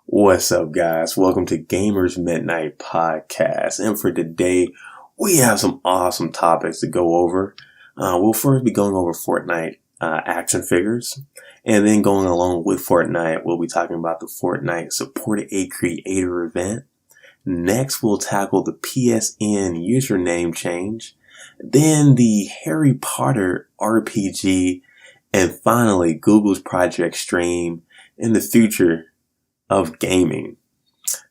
What's up, guys? Welcome to Gamers Midnight Podcast. And for today, we have some awesome topics to go over. We'll first be going over Fortnite action figures. And then going along with Fortnite, we'll be talking about the Fortnite Support a Creator event. Next, we'll tackle the PSN username change. Then the Harry Potter RPG. And finally, Google's Project Stream in the future of gaming.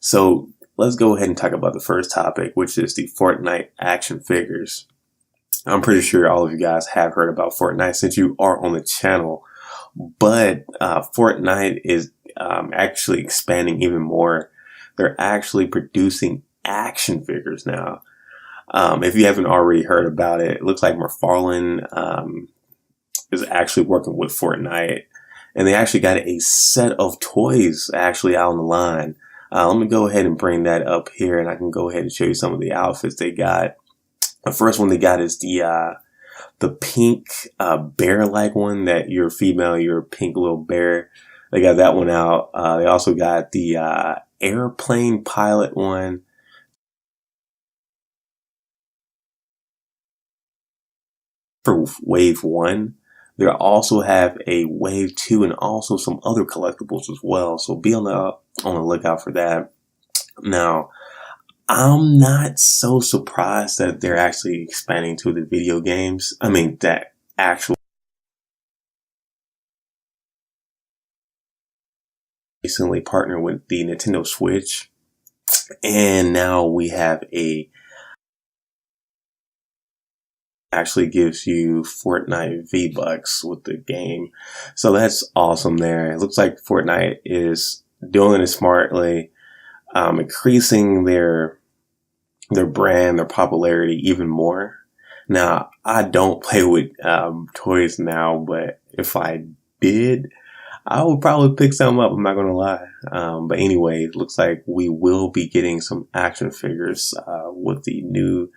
So let's go ahead and talk about the first topic, which is the Fortnite action figures. I'm pretty sure all of you guys have heard about Fortnite since you are on the channel, but Fortnite is actually expanding even more. They're actually producing action figures now. If you haven't already heard about it, it looks like McFarlane is actually working with Fortnite. And they actually got a set of toys actually out on the line. Let me go ahead and bring that up here and I can go ahead and show you some of the outfits they got. The first one they got is the pink, bear-like one that you're female, you're a pink little bear. They got that one out. They also got the, airplane pilot one. For wave 1. They also have a wave 2 and also some other collectibles as well. So be on the lookout for that. Now, I'm not so surprised that they're actually expanding to the video games. I mean, that actual recently partnered with the Nintendo Switch. And now we have actually gives you Fortnite V-Bucks with the game. So that's awesome there. It looks like Fortnite is doing it smartly, increasing their brand, their popularity even more. Now, I don't play with toys now, but if I did, I would probably pick some up. I'm not going to lie. But anyway, it looks like we will be getting some action figures with the new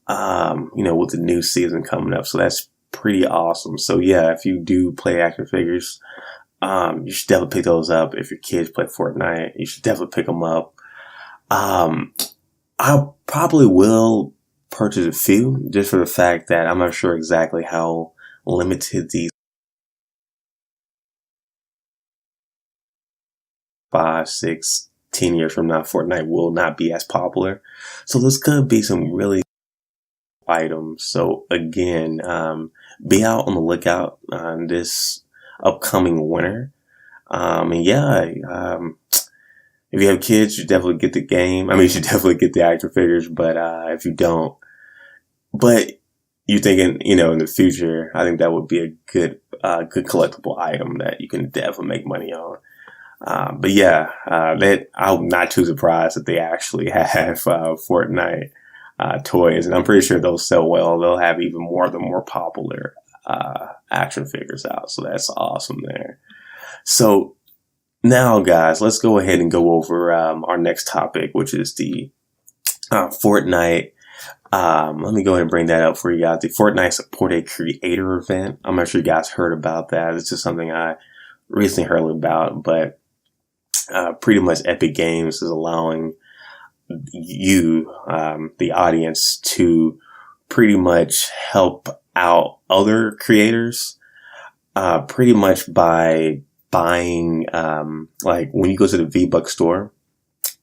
with the new season coming up. So that's pretty awesome. So yeah, if you do play action figures, you should definitely pick those up. If your kids play Fortnite, you should definitely pick them up. I probably will purchase a few just for the fact that I'm not sure exactly how limited these 5, 6, 10 years from now, Fortnite will not be as popular. So this could be some really items. So again, be out on the lookout on this upcoming winter. And yeah, if you have kids, you should definitely get the game. I mean, you should definitely get the action figures, but if you don't, but you're thinking, in the future, I think that would be a good collectible item that you can definitely make money on. But yeah, I'm not too surprised that they actually have Fortnite toys, and I'm pretty sure they'll sell well. They'll have even more of the more popular action figures out. So that's awesome there. So now, guys, let's go ahead and go over our next topic, which is the Fortnite. Let me go ahead and bring that up for you guys. The Fortnite Support a Creator event. I'm not sure you guys heard about that. It's just something I recently heard about, but pretty much Epic Games is allowing you, the audience, to pretty much help out other creators, pretty much by buying, like when you go to the V-Bucks store,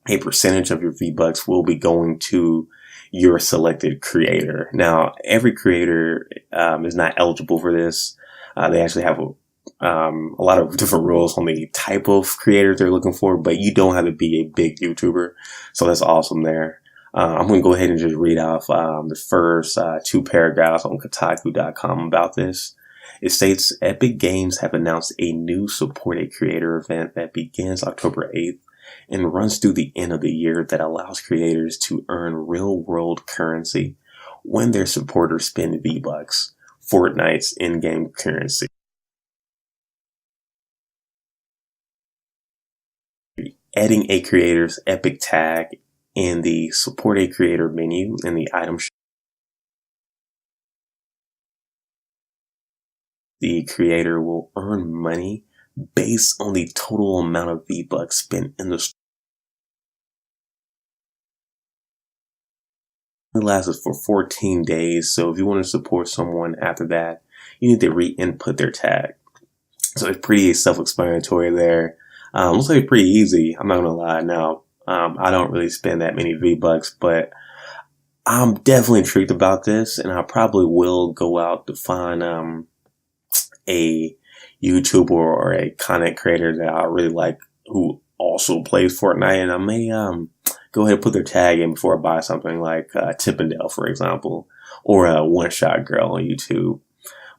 a percentage of your V-Bucks will be going to your selected creator. Now, every creator, is not eligible for this. They actually have a lot of different rules on the type of creators they're looking for, but you don't have to be a big YouTuber. So that's awesome there. I'm going to go ahead and just read off the first 2 paragraphs on Kotaku.com about this. It states, Epic Games have announced a new Support a Creator event that begins October 8th and runs through the end of the year that allows creators to earn real-world currency when their supporters spend V-Bucks, Fortnite's in-game currency. Adding a creator's Epic tag in the Support a Creator menu in the item shop. The creator will earn money based on the total amount of V-Bucks spent in the store. It lasts for 14 days. So if you want to support someone after that, you need to re-input their tag. So it's pretty self-explanatory there. Looks like it's pretty easy. I'm not going to lie. Now, I don't really spend that many V-Bucks, but I'm definitely intrigued about this, and I probably will go out to find a YouTuber or a content creator that I really like who also plays Fortnite, and I may go ahead and put their tag in before I buy something like Chippendale, for example, or a One Shot Girl on YouTube.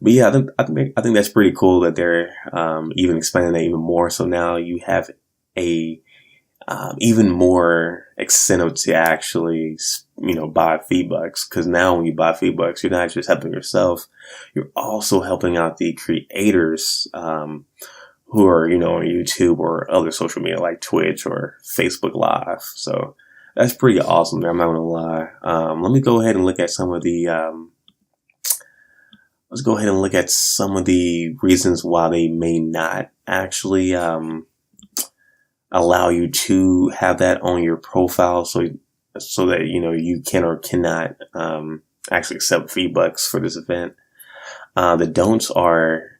But yeah, I think that's pretty cool that they're even expanding that even more. So now you have a even more incentive to actually, buy V-Bucks. Because now when you buy V-Bucks, you're not just helping yourself, you're also helping out the creators who are, on YouTube or other social media like Twitch or Facebook Live. So that's pretty awesome there. I'm not going to lie. Let me go ahead and look at some of the, let's go ahead and look at some of the reasons why they may not actually, allow you to have that on your profile. So that, you can or cannot, actually accept V-Bucks for this event. The don'ts are,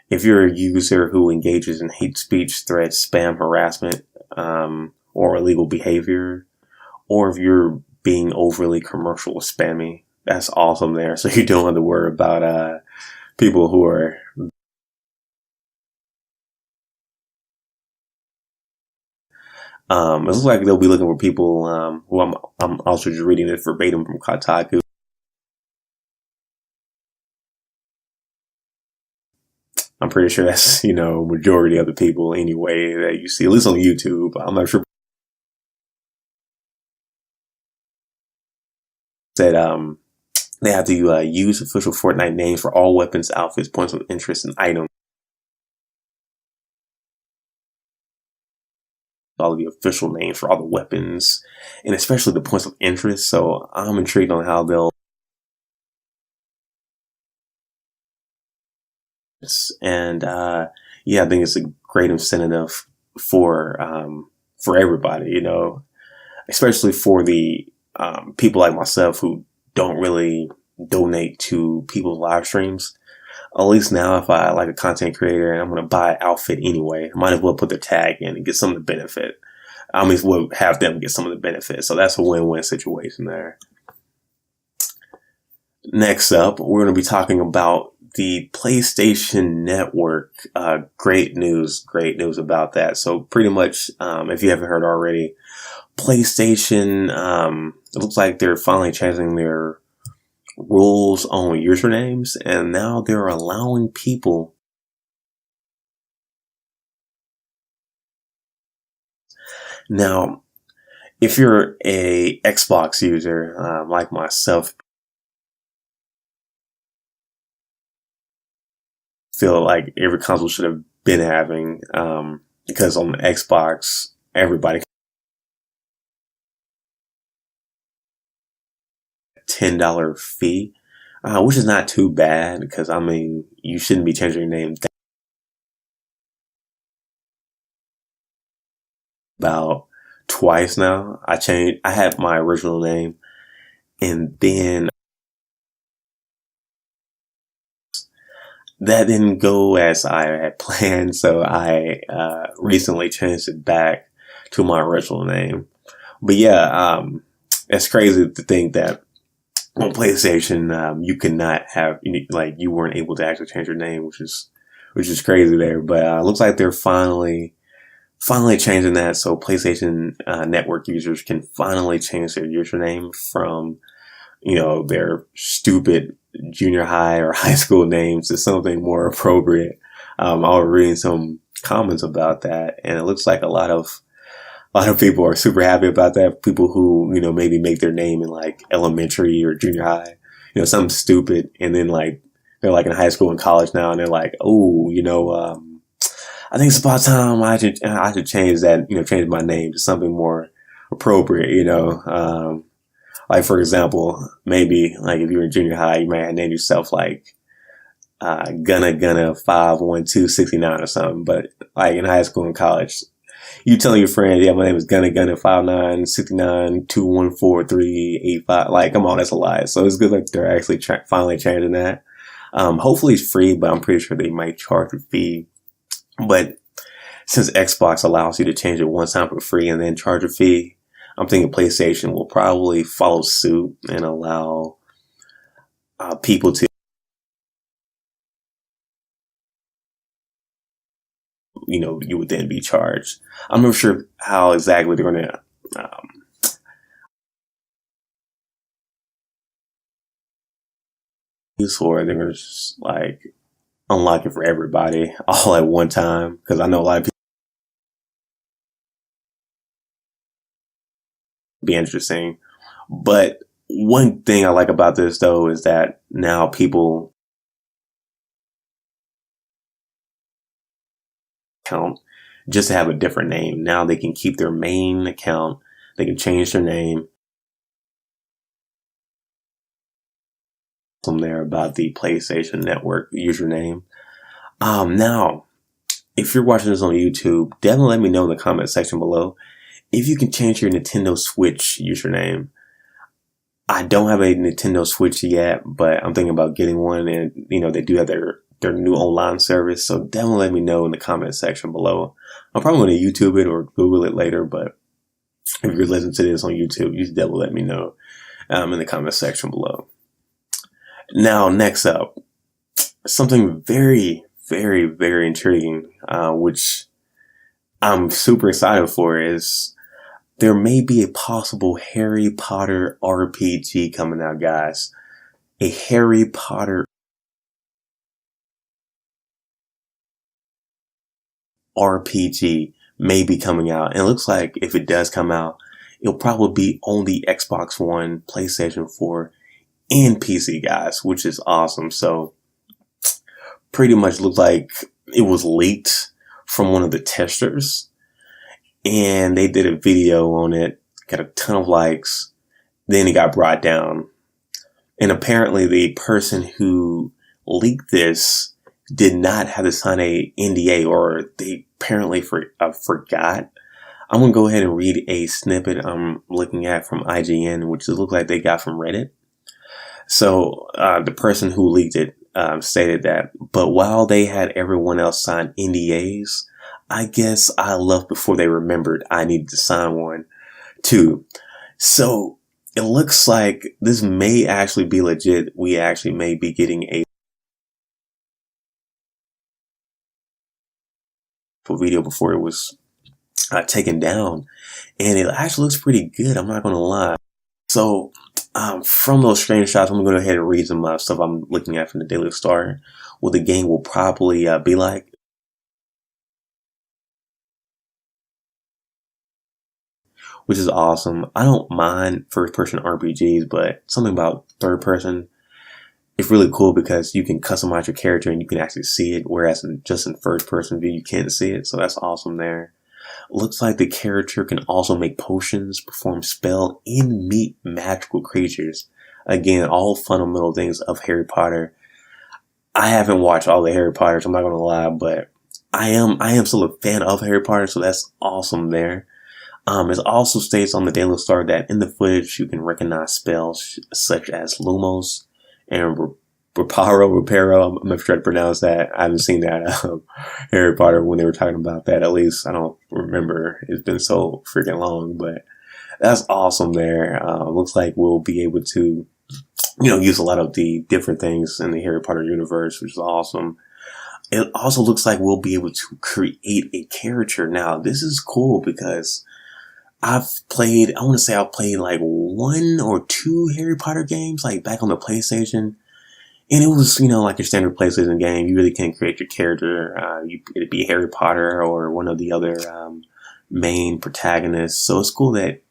if you're a user who engages in hate speech, threats, spam, harassment, or illegal behavior, or if you're being overly commercial or spammy, that's awesome there. So you don't have to worry about, people who are, it looks like they'll be looking for people, who I'm also just reading it verbatim from Kotaku. I'm pretty sure that's, majority of the people anyway that you see, at least on YouTube. I'm not sure that, they have to, use official Fortnite names for all weapons, outfits, points of interest, and items. All of the official names for all the weapons, and especially the points of interest. So I'm intrigued on how they'll, and yeah, I think it's a great incentive for everybody, especially for the people like myself who don't really donate to people's live streams. At least now, if I like a content creator and I'm going to buy an outfit anyway, I might as well put their tag in and get some of the benefit. I might as well have them get some of the benefit. So that's a win-win situation there. Next up, we're going to be talking about the PlayStation Network. Great news about that. So pretty much, if you haven't heard already, PlayStation, it looks like they're finally changing their rules on usernames, and now they're allowing people now, if you're a Xbox user, like myself, feel like every console should have been having, because on the Xbox, everybody $10 fee, which is not too bad because you shouldn't be changing your name about twice now. I had my original name, and then that didn't go as I had planned, so I recently changed it back to my original name. But yeah, it's crazy to think that on PlayStation, you cannot have, you weren't able to actually change your name, which is crazy there. But looks like they're finally changing that, so PlayStation Network users can finally change their username from, their stupid junior high or high school names to something more appropriate. I was reading some comments about that, and it looks like a lot of people are super happy about that. People who, maybe make their name in like elementary or junior high, something stupid. And then they're like in high school and college now, and they're like, oh, I think it's about time I should change that, change my name to something more appropriate, like for example, maybe like if you were in junior high, you might have named yourself like Gunna 51269 or something. But like in high school and college, you telling your friends, yeah, my name is Gunna 5969 214385. Like, come on, that's a lie. So it's good like they're actually finally changing that. Hopefully it's free, but I'm pretty sure they might charge a fee. But since Xbox allows you to change it one time for free and then charge a fee, I'm thinking PlayStation will probably follow suit and allow people to, you would then be charged. I'm not sure how exactly they're going to use, or they're going to just like unlock it for everybody all at one time. Because I know a lot of people be interesting. But one thing I like about this though is that now people account just to have a different name. Now they can keep their main account. They can change their name from there about the PlayStation Network username. Now, if you're watching this on YouTube, definitely let me know in the comment section below if you can change your Nintendo Switch username. I don't have a Nintendo Switch yet, but I'm thinking about getting one, and they do have their new online service. So definitely let me know in the comment section below. I'm probably going to YouTube it or Google it later, but if you're listening to this on YouTube, you should definitely let me know in the comment section below. Now, next up, something very, very, very intriguing, which I'm super excited for, is there may be a possible Harry Potter RPG coming out, guys. A Harry Potter RPG may be coming out. And it looks like if it does come out, it'll probably be on the Xbox One, PlayStation 4, and PC, guys, which is awesome. So pretty much looked like it was leaked from one of the testers, and they did a video on it, got a ton of likes. Then it got brought down. And apparently the person who leaked this did not have to sign a NDA, or they apparently forgot. I'm going to go ahead and read a snippet I'm looking at from IGN, which it looked like they got from Reddit. So the person who leaked it stated that, but while they had everyone else sign NDAs, I guess I left before they remembered I needed to sign one too. So it looks like this may actually be legit. We actually may be getting a video before it was taken down, and it actually looks pretty good. I'm not going to lie. So from those screenshots, I'm going to go ahead and read some stuff I'm looking at from the Daily Star. What the game will probably be like. Which is awesome. I don't mind first-person RPGs, but something about third-person is really cool because you can customize your character and you can actually see it, whereas just in first-person view, you can't see it. So that's awesome there. Looks like the character can also make potions, perform spell, and meet magical creatures. Again, all fundamental things of Harry Potter. I haven't watched all the Harry Potters, I'm not gonna lie, but I am still a fan of Harry Potter, so that's awesome there. It also states on the Daily Star that in the footage you can recognize spells such as Lumos and Reparo. I'm not sure how to pronounce that. I haven't seen that Harry Potter when they were talking about that. At least I don't remember. It's been so freaking long, but that's awesome there. Looks like we'll be able to, use a lot of the different things in the Harry Potter universe, which is awesome. It also looks like we'll be able to create a character. Now, this is cool because I want to say I've played like 1 or 2 Harry Potter games, like back on the PlayStation. And it was, like your standard PlayStation game. You really can't create your character. It'd be Harry Potter or one of the other main protagonists. So it's cool that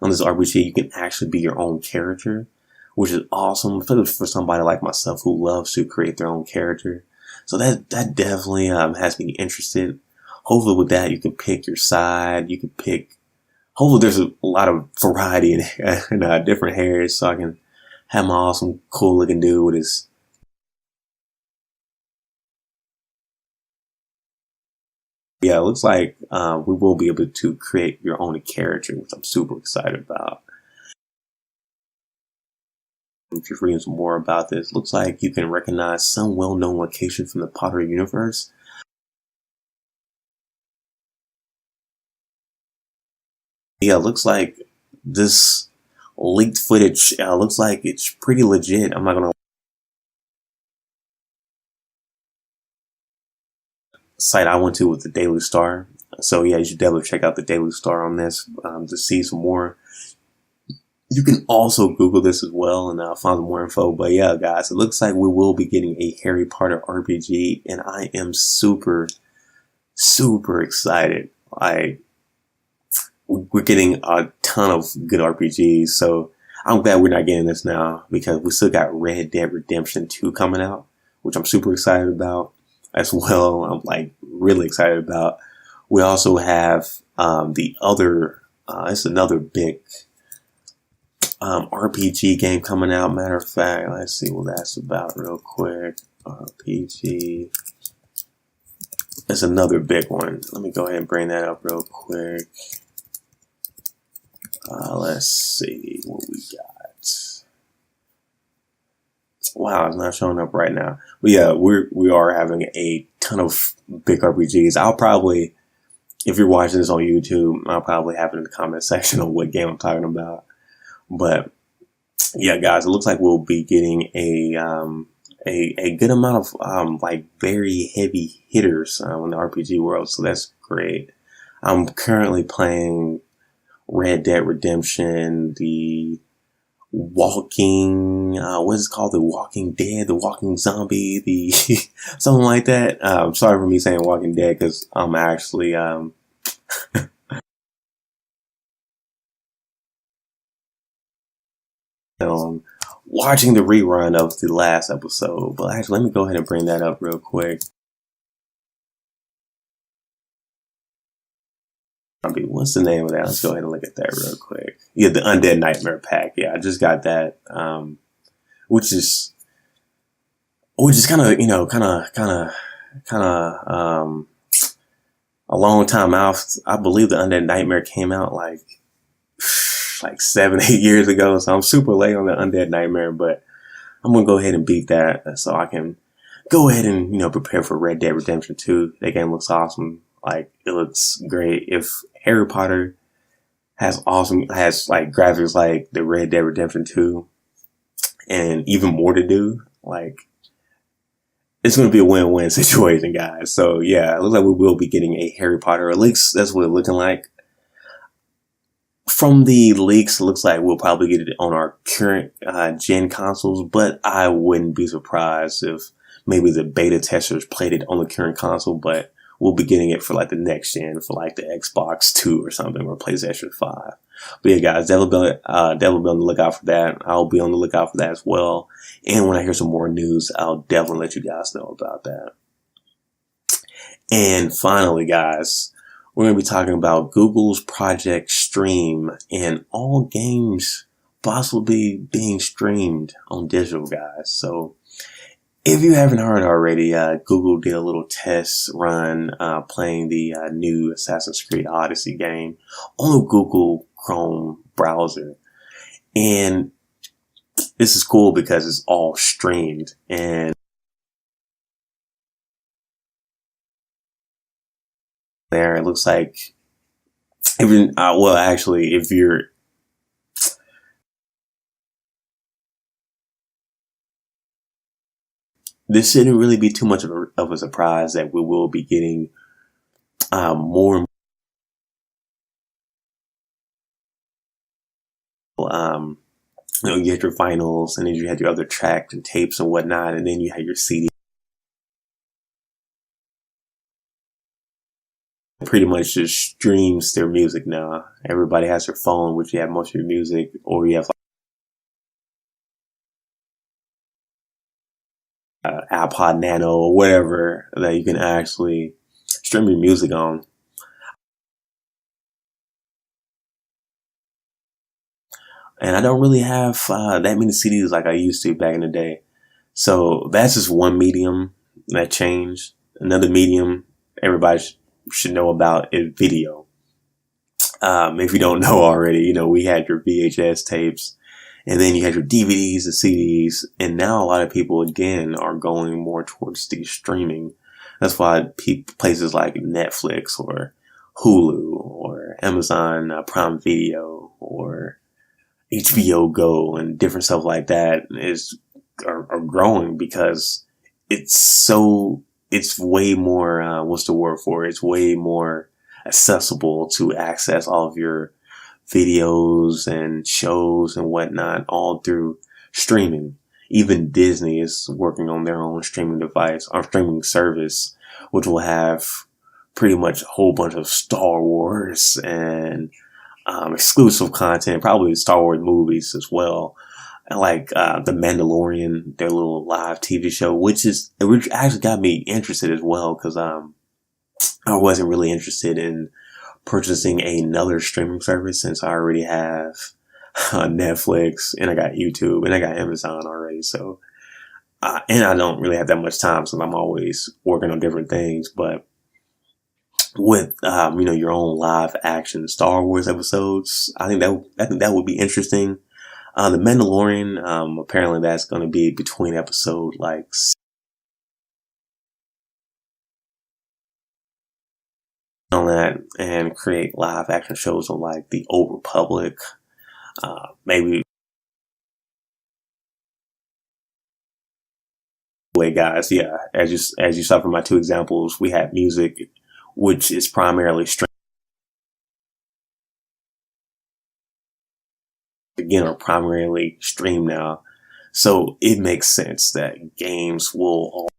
on this RPG, you can actually be your own character, which is awesome for somebody like myself who loves to create their own character. So that definitely has me interested. Hopefully with that, you can pick your side. You can pick. Hopefully there's a lot of variety in different hairs, so I can have my awesome, cool looking dude with his Yeah, it looks like we will be able to create your own character, which I'm super excited about. I'm just reading some more about this. Looks like you can recognize some well-known location from the Potter universe. Yeah, looks like this leaked footage looks like it's pretty legit. I'm not gonna site I went to with the Daily Star. So yeah, you should definitely check out the Daily Star on this to see some more. You can also Google this as well and find some more info. But yeah, guys, it looks like we will be getting a Harry Potter RPG, and I am super, super excited. We're getting a ton of good RPGs, so I'm glad we're not getting this now because we still got Red Dead Redemption 2 coming out, which I'm super excited about as well. I'm like really excited about. We also have the other, it's another big RPG game coming out. Matter of fact, let's see what that's about real quick. RPG. It's another big one. Let me go ahead and bring that up real quick. Let's see what we got. Wow, it's not showing up right now. But yeah, we are having a ton of big RPGs. I'll probably, if you're watching this on YouTube, I'll probably have it in the comment section on what game I'm talking about. But yeah, guys, it looks like we'll be getting a good amount of like very heavy hitters in the RPG world, so that's great. I'm currently playing Red Dead Redemption, the Walking, what is it called? The Walking Dead, the Walking Zombie, the something like that. Sorry for me saying Walking Dead because I'm actually watching the rerun of the last episode. But actually, let me go ahead and bring that up real quick. What's the name of that? Let's go ahead and look at that real quick. Yeah, the Undead Nightmare pack. Yeah, I just got that, which is kind of, a long time out. I believe the Undead Nightmare came out like 7, 8 years ago. So I'm super late on the Undead Nightmare, but I'm gonna go ahead and beat that so I can go ahead and prepare for Red Dead Redemption 2. That game looks awesome. Like, it looks great. If Harry Potter has like graphics like the Red Dead Redemption 2 and even more to do, like, it's going to be a win-win situation, guys. So yeah, it looks like we will be getting a Harry Potter. At least that's what it's looking like. From the leaks, it looks like we'll probably get it on our current gen consoles, but I wouldn't be surprised if maybe the beta testers played it on the current console, but we'll be getting it for like the next gen, for like the Xbox 2 or something, or PlayStation 5. But yeah, guys, definitely be on the lookout for that. I'll be on the lookout for that as well. And when I hear some more news, I'll definitely let you guys know about that. And finally, guys, we're going to be talking about Google's Project Stream and all games possibly being streamed on digital, guys. So if you haven't heard already, Google did a little test run playing the new Assassin's Creed Odyssey game on the Google Chrome browser. And this is cool because it's all streamed. And there it looks like, even, well, actually, if you're, this shouldn't really be too much of a surprise that we will be getting more you get your finals, and then you had your other tracks and tapes and whatnot, and then you had your CD. Pretty much just streams their music now. Everybody has their phone, which you have most of your music, or you have like iPod Nano or whatever that you can actually stream your music on. And I don't really have that many CDs like I used to back in the day. So that's just one medium that changed. Another medium, everybody should know about is video. If you don't know already, we had your VHS tapes, and then you had your DVDs and CDs, and now a lot of people again are going more towards the streaming. That's why places like Netflix or Hulu or Amazon Prime Video or HBO Go and different stuff like that are growing, because it's way more, what's the word for it? It's way more accessible to access all of your videos and shows and whatnot all through streaming. Even Disney is working on their own streaming device or streaming service, which will have pretty much a whole bunch of Star Wars and exclusive content, probably Star Wars movies as well. Like The Mandalorian, their little live TV show, which actually got me interested as well, because I wasn't really interested in purchasing another streaming service, since I already have Netflix, and I got YouTube, and I got Amazon already. So, and I don't really have that much time, so I'm always working on different things. But with your own live action Star Wars episodes, I think that would be interesting. The Mandalorian, apparently that's going to be between episode on that, and create live action shows on like the Old Republic. Maybe way guys, yeah. As you saw from my two examples, we had music, which is primarily streamed. Again, are primarily streamed now, so it makes sense that games will.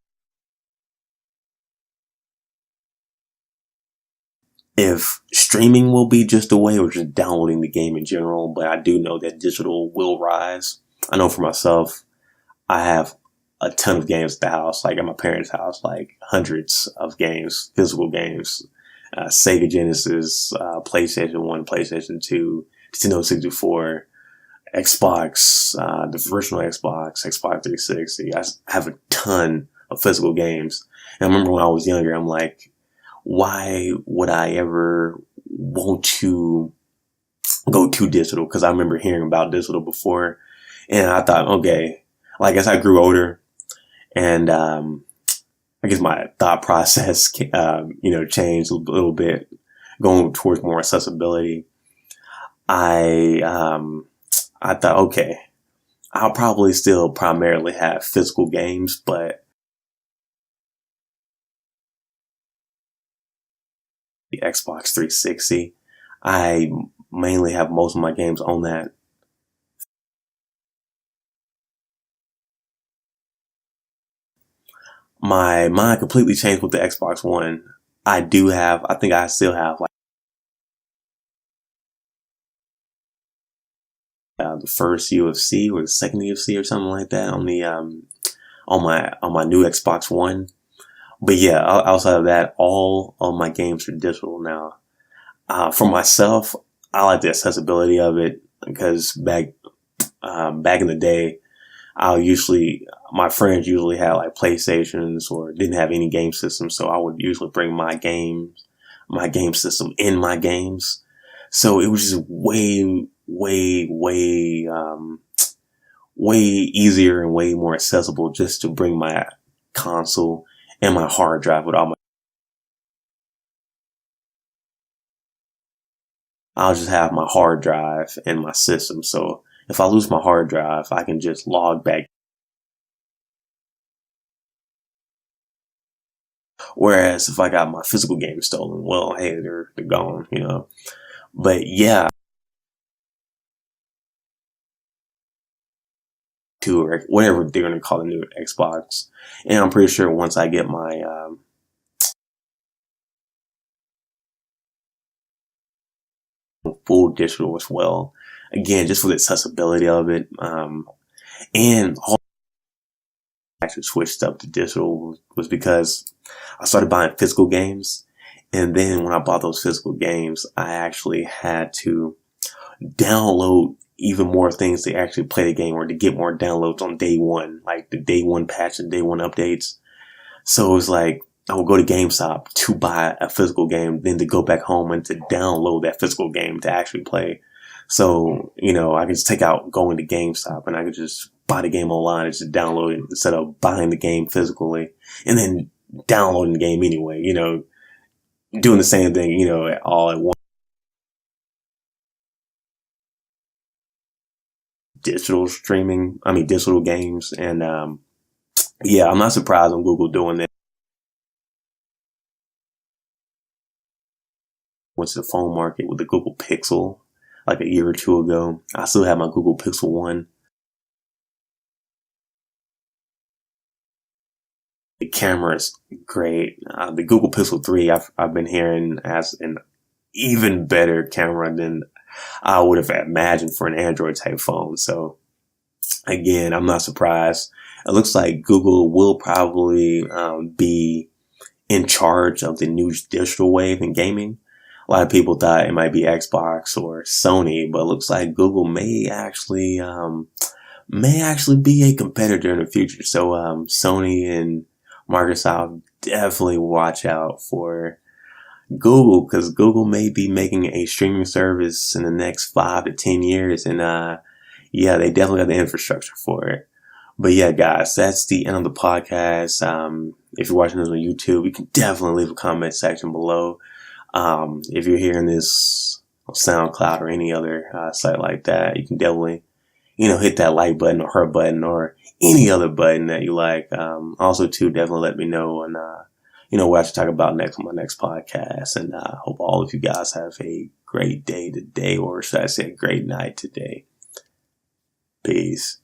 If streaming will be just a way, or just downloading the game in general, but I do know that digital will rise. I know for myself, I have a ton of games at the house, like at my parents' house, like hundreds of games, physical games, Sega Genesis, PlayStation 1, PlayStation 2, Nintendo 64, Xbox, the original Xbox, Xbox 360. I have a ton of physical games. And I remember when I was younger, I'm like, why would I ever want to go to digital? Because I remember hearing about digital before, and I thought, okay, like as I grew older, and I guess my thought process, changed a little bit, going towards more accessibility. I thought, okay, I'll probably still primarily have physical games, but the Xbox 360, I mainly have most of my games on that. My mind completely changed with the Xbox One. I think I still have like the first UFC or the second UFC or something like that on the on my new Xbox One. But yeah, outside of that, all of my games are digital now. For myself, I like the accessibility of it, because back in the day, my friends usually had like PlayStations or didn't have any game system. So I would usually bring my game system in my games. So it was just way, way, way, way easier and way more accessible just to bring my console and my hard drive with all my. I'll just have my hard drive and my system. So if I lose my hard drive, I can just log back. Whereas if I got my physical game stolen, well, hey, they're gone, But yeah, or whatever they're going to call the new Xbox. And I'm pretty sure once I get my full digital as well, again, just for the accessibility of it, and all I actually switched up to digital was because I started buying physical games. And then when I bought those physical games, I actually had to download even more things to actually play the game, or to get more downloads on day one, like the day one patch and day one updates. So it was like I would go to GameStop to buy a physical game, then to go back home and to download that physical game to actually play. So, I could just take out going to GameStop and I could just buy the game online and just download it instead of buying the game physically and then downloading the game anyway, doing the same thing, all at once. Digital games. And, yeah, I'm not surprised on Google doing that. Went to the phone market with the Google Pixel like a year or two ago. I still have my Google Pixel 1. The camera is great. The Google Pixel 3, I've been hearing has an even better camera than I would have imagined for an Android type phone. So again, I'm not surprised. It looks like Google will probably be in charge of the new digital wave in gaming. A lot of people thought it might be Xbox or Sony, but it looks like Google may actually be a competitor in the future. So Sony and Microsoft definitely watch out for Google, because Google may be making a streaming service in the next 5 to 10 years. And yeah, they definitely have the infrastructure for it. But yeah, guys, that's the end of the podcast. If you're watching this on YouTube, you can definitely leave a comment section below. If you're hearing this on SoundCloud or any other site like that, you can definitely, hit that like button or heart button or any other button that you like. Also, too, definitely let me know and, what I should talk about next on my next podcast. And I hope all of you guys have a great day today, or should I say a great night today. Peace.